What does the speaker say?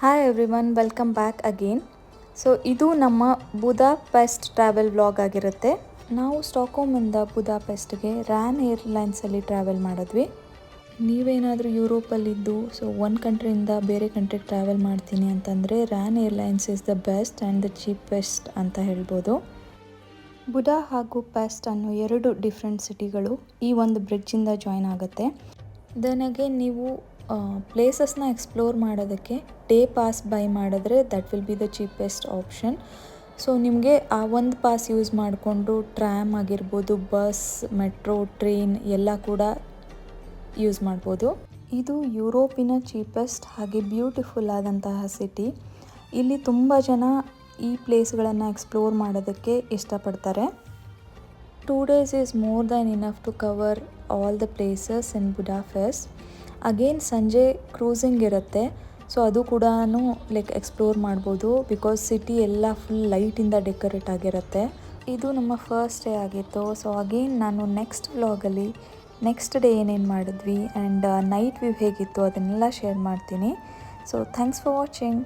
Hi everyone, welcome back again. So ಇದು ನಮ್ಮ ಬುದಾಪೆಸ್ಟ್ travel vlog ಆಗಿರುತ್ತೆ. ನಾವು ಸ್ಟಾಕ್ಹೋಮಿಂದ ಬುದಾಪೆಸ್ಟ್ಗೆ ರ್ಯಾನ್ ಏರ್ಲೈನ್ಸಲ್ಲಿ ಟ್ರಾವೆಲ್ ಮಾಡಿದ್ವಿ. ನೀವೇನಾದರೂ ಯುರೋಪಲ್ಲಿದ್ದು ಒಂದು ಕಂಟ್ರಿಯಿಂದ ಬೇರೆ ಕಂಟ್ರಿಗೆ ಟ್ರಾವೆಲ್ ಮಾಡ್ತೀನಿ ಅಂತಂದರೆ ran airlines is the best and the cheapest ಅಂತ ಹೇಳ್ಬೋದು. ಬುಡಾ ಹಾಗೂ ಪೆಸ್ಟ್ ಅನ್ನೋ ಎರಡು ಡಿಫ್ರೆಂಟ್ ಸಿಟಿಗಳು ಈ ಒಂದು ಬ್ರಿಡ್ಜಿಂದ ಜಾಯ್ನ್ ಆಗುತ್ತೆ. ದೆನ್ ಅಗೇನ್ ನೀವು ಪ್ಲೇಸಸ್ನ ಎಕ್ಸ್ಪ್ಲೋರ್ ಮಾಡೋದಕ್ಕೆ ಡೇ ಪಾಸ್ ಬೈ ಮಾಡಿದ್ರೆ that will be the cheapest option. So ನಿಮಗೆ ಆ ಒಂದು ಪಾಸ್ ಯೂಸ್ ಮಾಡಿಕೊಂಡು ಟ್ರ್ಯಾಮ್ ಆಗಿರ್ಬೋದು, ಬಸ್, ಮೆಟ್ರೋ, ಟ್ರೈನ್ ಎಲ್ಲ ಕೂಡ ಯೂಸ್ ಮಾಡ್ಬೋದು. ಇದು ಯುರೋಪಿನ ಚೀಪೆಸ್ಟ್ ಹಾಗೆ ಬ್ಯೂಟಿಫುಲ್ ಆದಂತಹ ಸಿಟಿ. ಇಲ್ಲಿ ತುಂಬ ಜನ ಈ ಪ್ಲೇಸ್ಗಳನ್ನು ಎಕ್ಸ್ಪ್ಲೋರ್ ಮಾಡೋದಕ್ಕೆ ಇಷ್ಟಪಡ್ತಾರೆ. 2 days is more than enough to cover all the places in Budapest. Again ಸಂಜೆ ಕ್ರೂಸಿಂಗ್ ಇರುತ್ತೆ, ಸೊ ಅದು ಕೂಡ ಎಕ್ಸ್ಪ್ಲೋರ್ ಮಾಡ್ಬೋದು ಬಿಕಾಸ್ ಸಿಟಿ ಎಲ್ಲ ಫುಲ್ ಲೈಟಿಂದ ಡೆಕೋರೇಟ್ ಆಗಿರುತ್ತೆ. ಇದು ನಮ್ಮ ಫಸ್ಟ್ ಡೇ ಆಗಿತ್ತು. ಸೊ ಅಗೇನ್ ನಾನು ನೆಕ್ಸ್ಟ್ ವ್ಲಾಗಲ್ಲಿ ನೆಕ್ಸ್ಟ್ ಡೇ ಏನೇನು ಮಾಡಿದ್ವಿ ಆ್ಯಂಡ್ ನೈಟ್ ವ್ಯೂ ಹೇಗಿತ್ತು ಅದನ್ನೆಲ್ಲ ಶೇರ್ ಮಾಡ್ತೀನಿ. So thanks for watching.